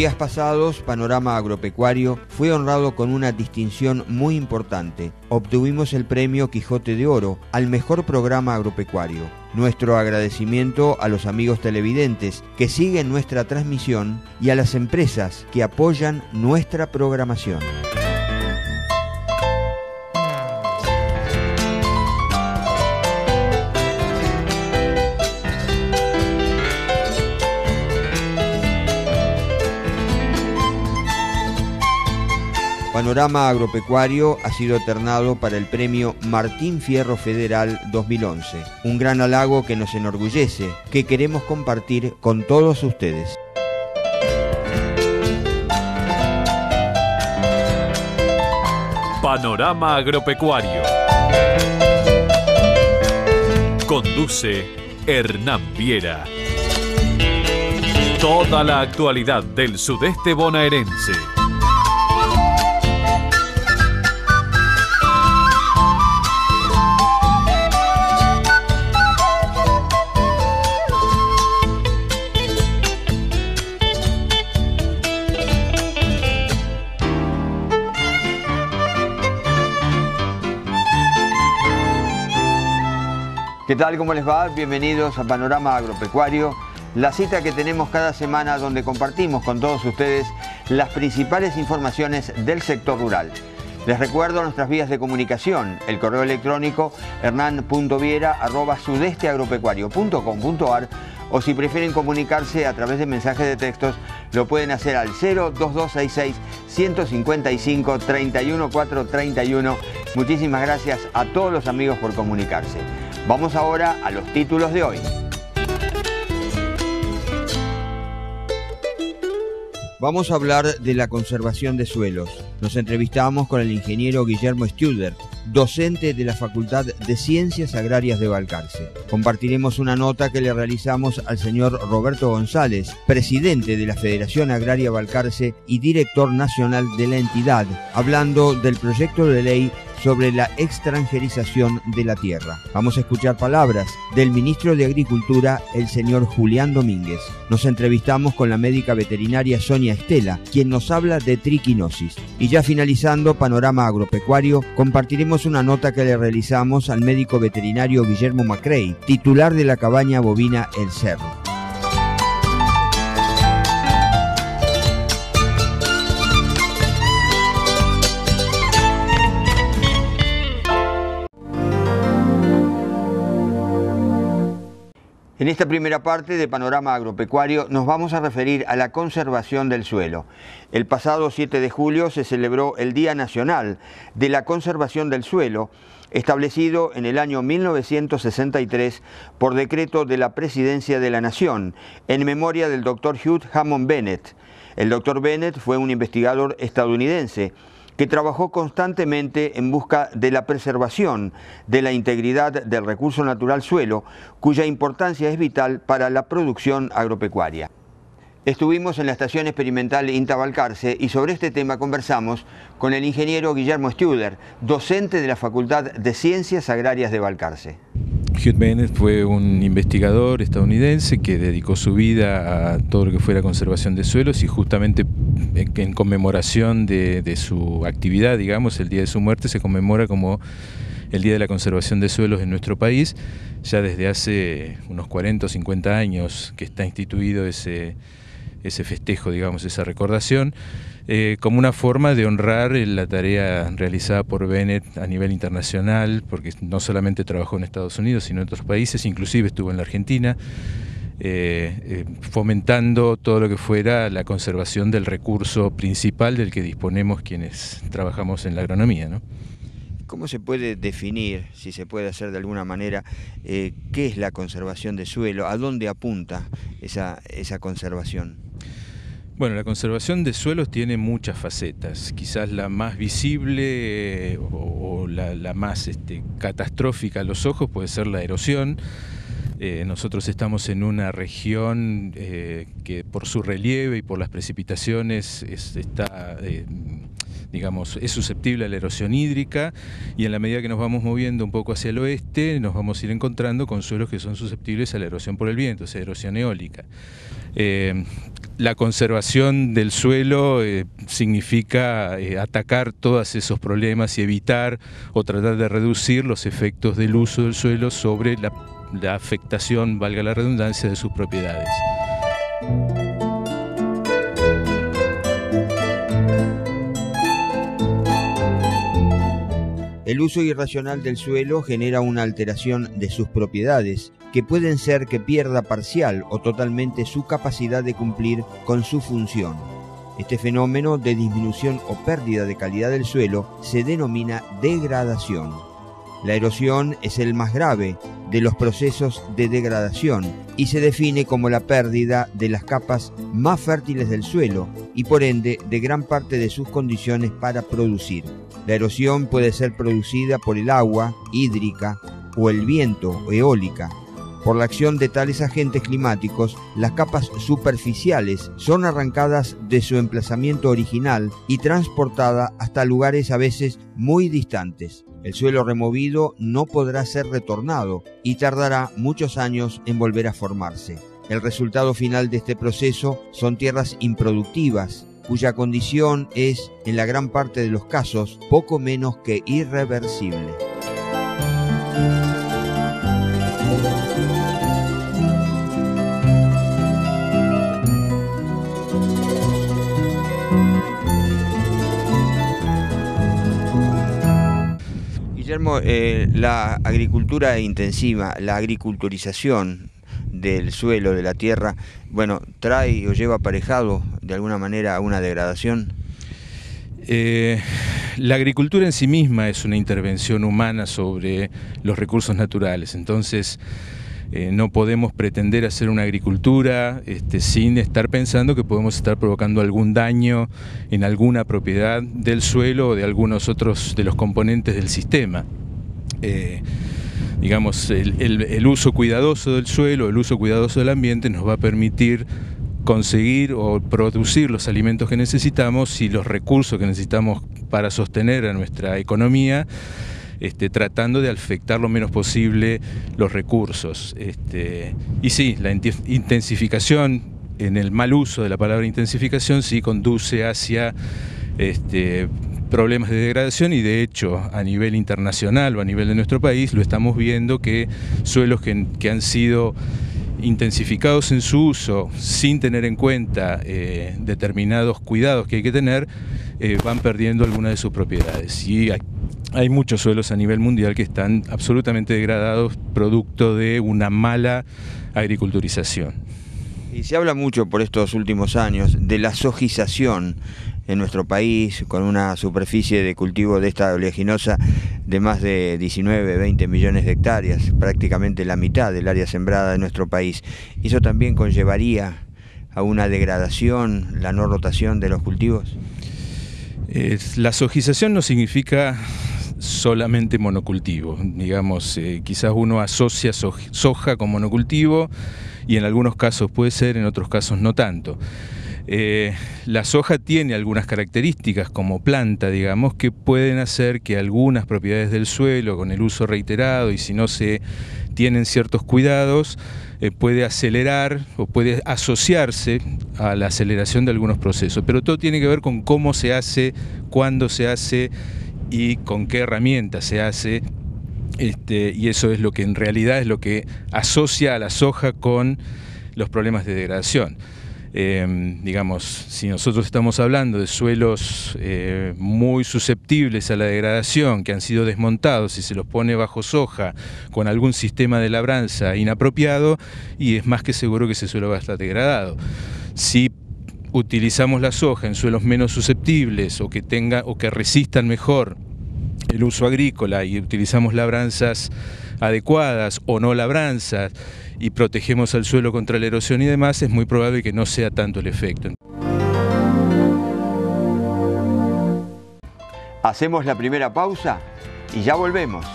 Días pasados, Panorama Agropecuario fue honrado con una distinción muy importante. Obtuvimos el premio Quijote de Oro al mejor programa agropecuario. Nuestro agradecimiento a los amigos televidentes que siguen nuestra transmisión y a las empresas que apoyan nuestra programación. Panorama Agropecuario ha sido ternado para el premio Martín Fierro Federal 2011, un gran halago que nos enorgullece, que queremos compartir con todos ustedes. Panorama Agropecuario. Conduce Hernán Viera. Toda la actualidad del sudeste bonaerense. ¿Qué tal? ¿Cómo les va? Bienvenidos a Panorama Agropecuario, la cita que tenemos cada semana donde compartimos con todos ustedes las principales informaciones del sector rural. Les recuerdo nuestras vías de comunicación, el correo electrónico hernan.viera@sudesteagropecuario.com.ar, o si prefieren comunicarse a través de mensajes de textos, lo pueden hacer al 02266 155 31431. Muchísimas gracias a todos los amigos por comunicarse. Vamos ahora a los títulos de hoy. Vamos a hablar de la conservación de suelos. Nos entrevistamos con el ingeniero Guillermo Studer, docente de la Facultad de Ciencias Agrarias de Balcarce. Compartiremos una nota que le realizamos al señor Roberto González, presidente de la Federación Agraria Balcarce y director nacional de la entidad, hablando del proyecto de ley sobre la extranjerización de la tierra. Vamos a escuchar palabras del ministro de Agricultura, el señor Julián Domínguez. Nos entrevistamos con la médica veterinaria Sonia Estela, quien nos habla de triquinosis. Y ya finalizando Panorama Agropecuario, compartiremos una nota que le realizamos al médico veterinario Guillermo Macrey, titular de la cabaña bovina El Cerro. En esta primera parte de Panorama Agropecuario nos vamos a referir a la conservación del suelo. El pasado 7 de julio se celebró el Día Nacional de la Conservación del Suelo, establecido en el año 1963 por decreto de la Presidencia de la Nación, en memoria del Dr. Hugh Hammond Bennett. El Dr. Bennett fue un investigador estadounidense que trabajó constantemente en busca de la preservación de la integridad del recurso natural suelo, cuya importancia es vital para la producción agropecuaria. Estuvimos en la Estación Experimental INTA Balcarce y sobre este tema conversamos con el ingeniero Guillermo Studer, docente de la Facultad de Ciencias Agrarias de Balcarce. Hugh Bennett fue un investigador estadounidense que dedicó su vida a todo lo que fuera conservación de suelos y justamente en conmemoración de su actividad, digamos, el día de su muerte se conmemora como el Día de la Conservación de Suelos en nuestro país. Ya desde hace unos 40 o 50 años que está instituido ese festejo, digamos, esa recordación, como una forma de honrar la tarea realizada por Bennett a nivel internacional, porque no solamente trabajó en Estados Unidos, sino en otros países, inclusive estuvo en la Argentina, fomentando todo lo que fuera la conservación del recurso principal del que disponemos quienes trabajamos en la agronomía, ¿no? ¿Cómo se puede definir, si se puede hacer de alguna manera, qué es la conservación de suelo? ¿A dónde apunta esa conservación? Bueno, la conservación de suelos tiene muchas facetas. Quizás la más visible o la más catastrófica a los ojos puede ser la erosión. Nosotros estamos en una región que por su relieve y por las precipitaciones está digamos, es susceptible a la erosión hídrica, y en la medida que nos vamos moviendo un poco hacia el oeste, nos vamos a ir encontrando con suelos que son susceptibles a la erosión por el viento, o sea, erosión eólica. La conservación del suelo significa atacar todos esos problemas y evitar o tratar de reducir los efectos del uso del suelo sobre la afectación, valga la redundancia, de sus propiedades. El uso irracional del suelo genera una alteración de sus propiedades, que pueden ser que pierda parcial o totalmente su capacidad de cumplir con su función. Este fenómeno de disminución o pérdida de calidad del suelo se denomina degradación. La erosión es el más grave de los procesos de degradación y se define como la pérdida de las capas más fértiles del suelo y por ende de gran parte de sus condiciones para producir. La erosión puede ser producida por el agua hídrica o el viento eólica. Por la acción de tales agentes climáticos, las capas superficiales son arrancadas de su emplazamiento original y transportadas hasta lugares a veces muy distantes. El suelo removido no podrá ser retornado y tardará muchos años en volver a formarse. El resultado final de este proceso son tierras improductivas, cuya condición es, en la gran parte de los casos, poco menos que irreversible. Guillermo, la agricultura intensiva, la agriculturización del suelo, de la tierra, bueno, trae o lleva aparejado de alguna manera a una degradación. La agricultura en sí misma es una intervención humana sobre los recursos naturales, entonces no podemos pretender hacer una agricultura sin estar pensando que podemos estar provocando algún daño en alguna propiedad del suelo o de algunos otros de los componentes del sistema. Digamos, el uso cuidadoso del suelo, el uso cuidadoso del ambiente nos va a permitir conseguir o producir los alimentos que necesitamos y los recursos que necesitamos para sostener a nuestra economía, tratando de afectar lo menos posible los recursos. Y sí, la intensificación, en el mal uso de la palabra intensificación, sí conduce hacia problemas de degradación, y de hecho a nivel internacional o a nivel de nuestro país lo estamos viendo, que suelos que han sido intensificados en su uso sin tener en cuenta determinados cuidados que hay que tener, van perdiendo algunas de sus propiedades. Y hay muchos suelos a nivel mundial que están absolutamente degradados producto de una mala agriculturización. Y se habla mucho por estos últimos años de la sojización en nuestro país, con una superficie de cultivo de esta oleaginosa de más de 19, 20 millones de hectáreas, prácticamente la mitad del área sembrada de nuestro país. ¿Eso también conllevaría a una degradación, la no rotación de los cultivos? La sojización no significa solamente monocultivo. Digamos, quizás uno asocia soja con monocultivo, y en algunos casos puede ser, en otros casos no tanto. La soja tiene algunas características como planta, digamos, que pueden hacer que algunas propiedades del suelo, con el uso reiterado y si no se tienen ciertos cuidados, puede acelerar o puede asociarse a la aceleración de algunos procesos. Pero todo tiene que ver con cómo se hace, cuándo se hace y con qué herramientas se hace. Y eso es lo que en realidad es lo que asocia a la soja con los problemas de degradación. Digamos, si nosotros estamos hablando de suelos muy susceptibles a la degradación, que han sido desmontados y se los pone bajo soja con algún sistema de labranza inapropiado, y es más que seguro que ese suelo va a estar degradado. Si utilizamos la soja en suelos menos susceptibles o que resistan mejor el uso agrícola, y utilizamos labranzas adecuadas o no labranzas, y protegemos al suelo contra la erosión y demás, es muy probable que no sea tanto el efecto. Hacemos la primera pausa y ya volvemos.